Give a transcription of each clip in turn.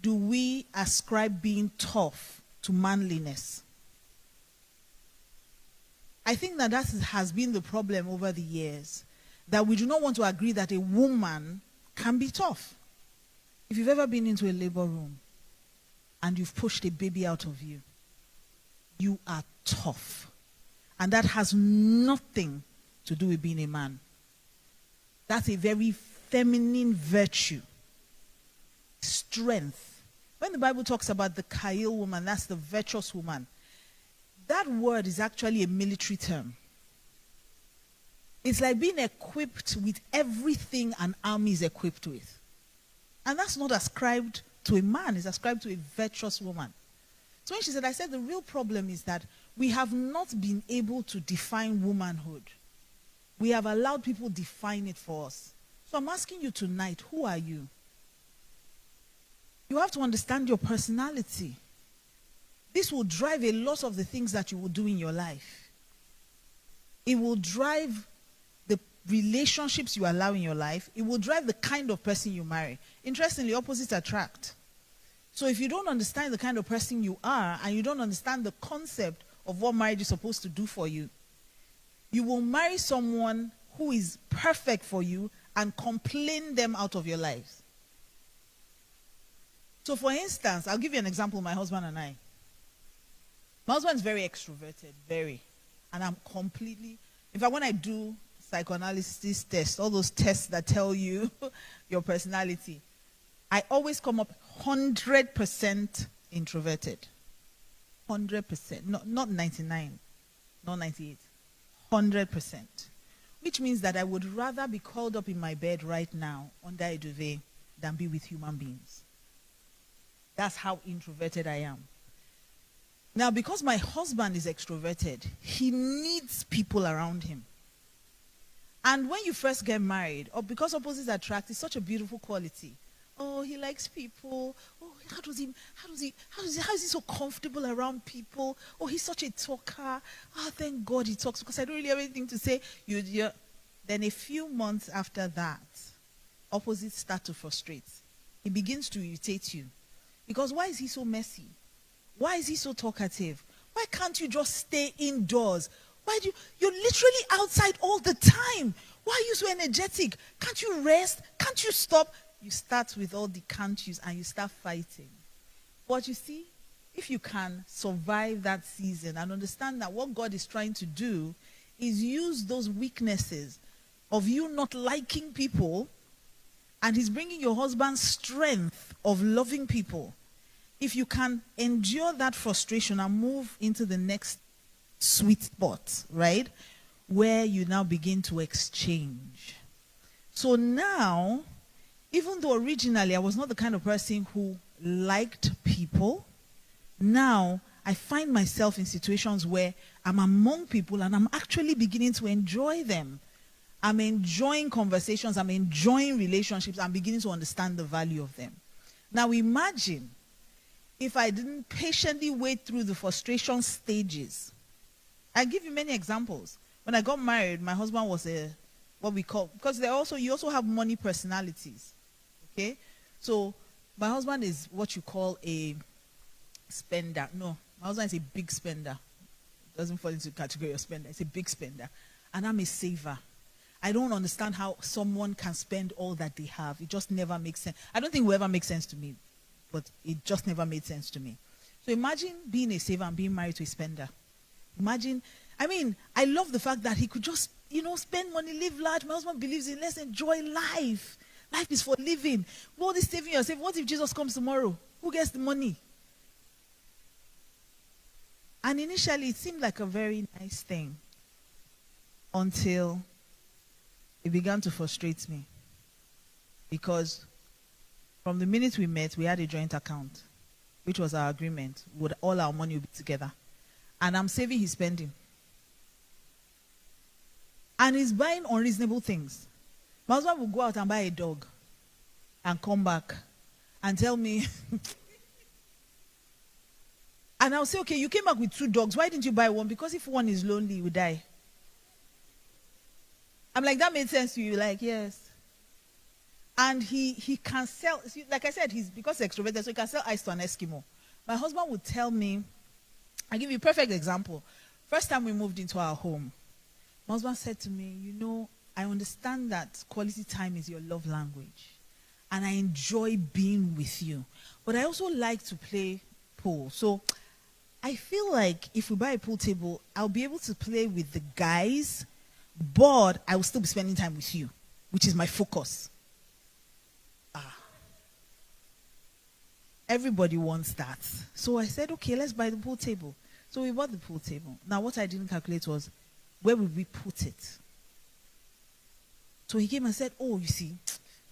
do we ascribe being tough to manliness? I think that has been the problem over the years, that we do not want to agree that a woman can be tough. If you've ever been into a labor room and you've pushed a baby out of you, you are tough. And that has nothing to do with being a man. That's a very feminine virtue. Strength. When the Bible talks about the Kail woman, that's the virtuous woman. That word is actually a military term. It's like being equipped with everything an army is equipped with. And that's not ascribed to a man, it's ascribed to a virtuous woman. So when she said, I said the real problem is that we have not been able to define womanhood. We have allowed people define it for us. So I'm asking you tonight, who are you? You have to understand your personality. This will drive a lot of the things that you will do in your life. It will drive the relationships you allow in your life. It will drive the kind of person you marry. Interestingly, opposites attract. So if you don't understand the kind of person you are, and you don't understand the concept of what marriage is supposed to do for you, you will marry someone who is perfect for you and complain them out of your lives. So for instance, I'll give you an example, my husband and I. My husband is very extroverted, very. And I'm completely, in fact, when I do psychoanalysis tests, all those tests that tell you your personality, I always come up 100% introverted. 100%. Not 99, not 98. 100%. Which means that I would rather be curled up in my bed right now under a duvet than be with human beings. That's how introverted I am. Now, because my husband is extroverted, he needs people around him. And when you first get married, or because opposites attract, it's such a beautiful quality. Oh, he likes people. Oh, how is he so comfortable around people? Oh, he's such a talker. Oh, thank God he talks, because I don't really have anything to say. Then a few months after that, opposites start to frustrate. He begins to irritate you. Because why is he so messy? Why is he so talkative? Why can't you just stay indoors? You're literally outside all the time. Why are you so energetic? Can't you rest? Can't you stop? You start with all the can't yous and you start fighting. But you see, if you can survive that season and understand that what God is trying to do is use those weaknesses of you not liking people, and he's bringing your husband's strength of loving people. If you can endure that frustration and move into the next sweet spot, right, where you now begin to exchange. So now, even though originally I was not the kind of person who liked people, now I find myself in situations where I'm among people and I'm actually beginning to enjoy them. I'm enjoying conversations, I'm enjoying relationships, I'm beginning to understand the value of them. Now imagine if I didn't patiently wait through the frustration stages. I'll give you many examples. When I got married, my husband was what we call, because you also have money personalities. Okay? So my husband is what you call a spender. No, my husband is a big spender. Doesn't fall into the category of spender. It's a big spender. And I'm a saver. I don't understand how someone can spend all that they have. It just never makes sense. I don't think it will ever make sense to me, but it just never made sense to me. So imagine being a saver and being married to a spender. Imagine, I love the fact that he could just, spend money, live large. My husband believes in let's enjoy life. Life is for living. All this saving yourself. What if Jesus comes tomorrow? Who gets the money? And initially, it seemed like a very nice thing until it began to frustrate me. Because from the minute we met, we had a joint account, which was our agreement. All our money would be together. And I'm saving, he's spending. And he's buying unreasonable things. My husband will go out and buy a dog and come back and tell me. And I'll say, okay, you came back with 2 dogs. Why didn't you buy one? Because if one is lonely, he will die. I'm like, that made sense to you? Like, yes. And he can sell, like I said, because he's extroverted, so he can sell ice to an Eskimo. My husband would tell me, I'll give you a perfect example. First time we moved into our home, my husband said to me, I understand that quality time is your love language. And I enjoy being with you. But I also like to play pool. So I feel like if we buy a pool table, I'll be able to play with the guys, but I will still be spending time with you, which is my focus. Everybody wants that. So I said, okay, let's buy the pool table. So we bought the pool table. Now what I didn't calculate was, where would we put it? So he came and said, oh, you see,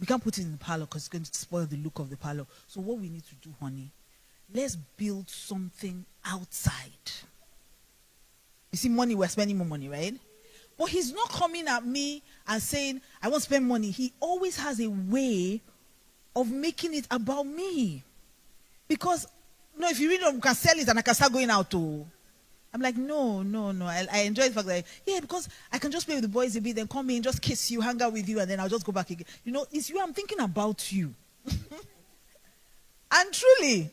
we can't put it in the parlor because it's going to spoil the look of the parlor. So what we need to do, honey, let's build something outside. You see, we're spending more money, right? But he's not coming at me and saying, I won't spend money. He always has a way of making it about me. Because, if you really can sell it and I can start going out too. I'm like, no. I enjoy the fact that, because I can just play with the boys a bit, then come in, just kiss you, hang out with you, and then I'll just go back again. It's you, I'm thinking about you. And truly,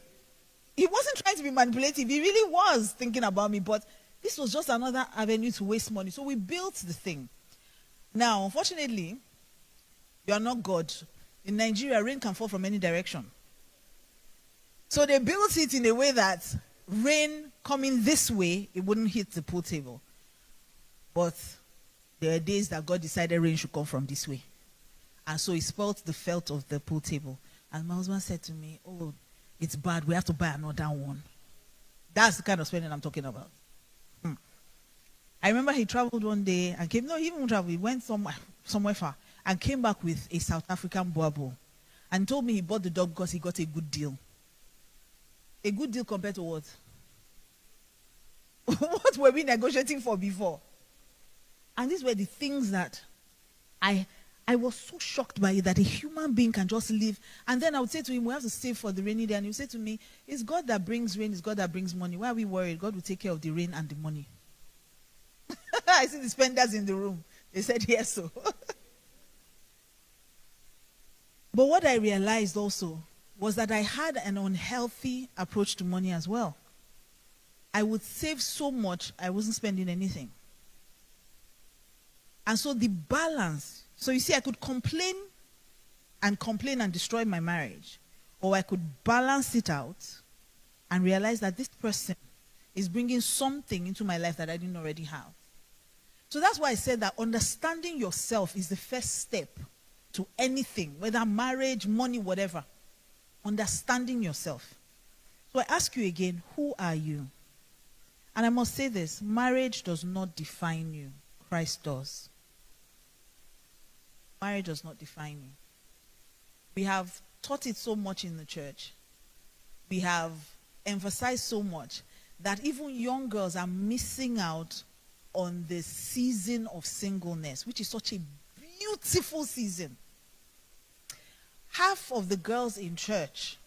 he wasn't trying to be manipulative. He really was thinking about me, but this was just another avenue to waste money. So we built the thing. Now, unfortunately, you are not God. In Nigeria, rain can fall from any direction. So they built it in a way that rain coming this way, it wouldn't hit the pool table. But there are days that God decided rain should come from this way. And so he spoiled the felt of the pool table. And my husband said to me, oh, it's bad. We have to buy another one. That's the kind of spending I'm talking about. I remember he traveled one day and came. No, he even traveled. He went somewhere far and came back with a South African boabo and told me he bought the dog because he got a good deal. A good deal compared to what? What were we negotiating for before? And these were the things that I was so shocked by it, that a human being can just live. And then I would say to him, we have to save for the rainy day. And he would say to me, it's God that brings rain, it's God that brings money. Why are we worried? God will take care of the rain and the money. I see the spenders in the room. They said yes, so. But what I realized also was that I had an unhealthy approach to money as well. I would save so much, I wasn't spending anything. And so the balance, so you see, I could complain and destroy my marriage, or I could balance it out and realize that this person is bringing something into my life that I didn't already have. So that's why I said that understanding yourself is the first step to anything, whether marriage, money, whatever. Understanding yourself. So I ask you again, who are you? And I must say this, marriage does not define you. Christ does. Marriage does not define you. We have taught it so much in the church. We have emphasized so much that even young girls are missing out on the season of singleness, which is such a beautiful season. Half of the girls in church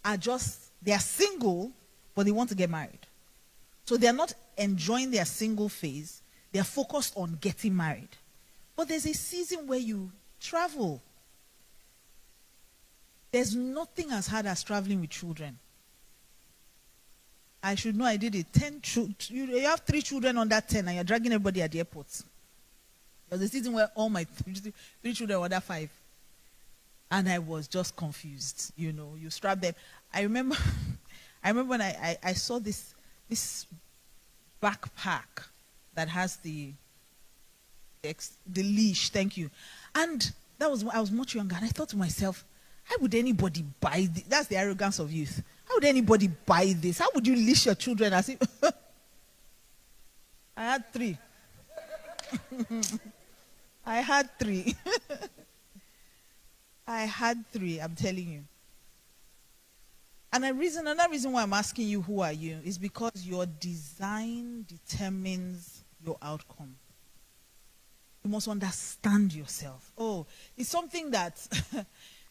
they are single, but they want to get married. So they are not enjoying their single phase. They are focused on getting married. But there's a season where you travel. There's nothing as hard as traveling with children. I should know I did it. You have 3 children under 10 and you're dragging everybody at the airport. There's a season where all my 3 children were under 5. And I was just confused. You strap them. I remember when I saw this backpack that has the leash, thank you. And I was much younger, and I thought to myself, how would anybody buy this? That's the arrogance of youth. How would anybody buy this? How would you leash your children as if I had 3. I had 3. I had 3, I'm telling you. And another reason why I'm asking you who are you is because your design determines your outcome. You must understand yourself. Oh, it's something that,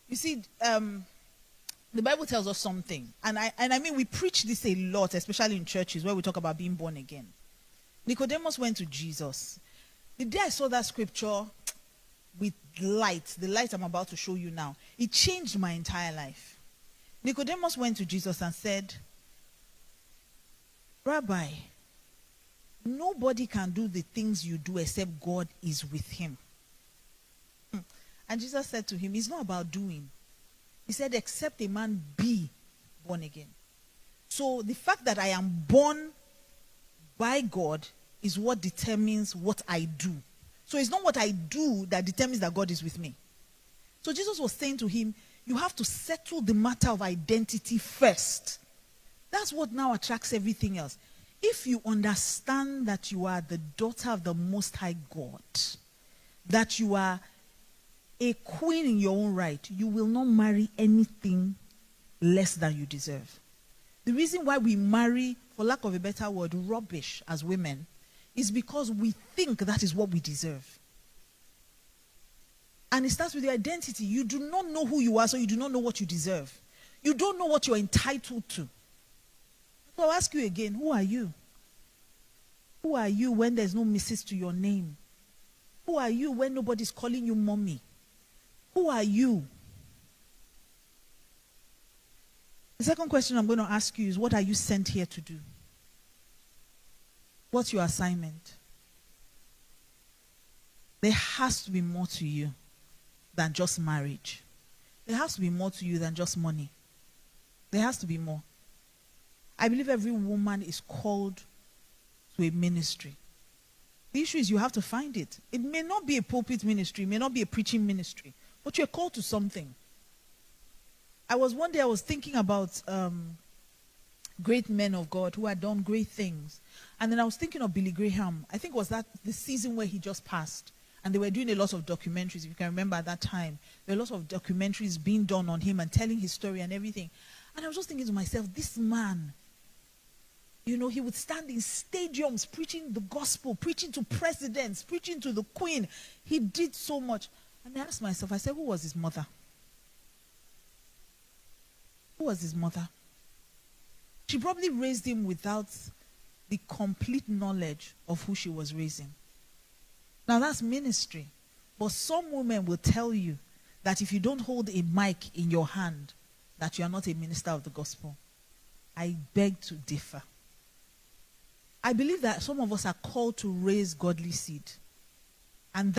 you see, the Bible tells us something. And I mean, we preach this a lot, especially in churches where we talk about being born again. Nicodemus went to Jesus. The day I saw that scripture with light, the light I'm about to show you now, it changed my entire life. Nicodemus went to Jesus and said, Rabbi, nobody can do the things you do except God is with him. And Jesus said to him, it's not about doing. He said, except a man be born again. So the fact that I am born by God is what determines what I do. So it's not what I do that determines that God is with me. So Jesus was saying to him, you have to settle the matter of identity first. That's what now attracts everything else. If you understand that you are the daughter of the Most High God, that you are a queen in your own right, you will not marry anything less than you deserve. The reason why we marry, for lack of a better word, rubbish as women, is because we think that is what we deserve. And it starts with your identity. You do not know who you are, so you do not know what you deserve. You don't know what you're entitled to. So I'll ask you again, who are you? Who are you when there's no Mrs. to your name? Who are you when nobody's calling you mommy? Who are you? The second question I'm going to ask you is, what are you sent here to do? What's your assignment? There has to be more to you than just marriage. There has to be more to you than just money. There has to be more. I believe every woman is called to a ministry. The issue is you have to find it. It may not be a pulpit ministry, it may not be a preaching ministry, but you're called to something. One day I was thinking about great men of God who had done great things. And then I was thinking of Billy Graham. I think it was that the season where he just passed. And they were doing a lot of documentaries, if you can remember at that time. There were lots of documentaries being done on him and telling his story and everything. And I was just thinking to myself, this man, you know, he would stand in stadiums preaching the gospel, preaching to presidents, preaching to the queen. He did so much. And I asked myself, I said, who was his mother? Who was his mother? She probably raised him without the complete knowledge of who she was raising. Now that's ministry. But some women will tell you that if you don't hold a mic in your hand, that you are not a minister of the gospel. I beg to differ. I believe that some of us are called to raise godly seed. And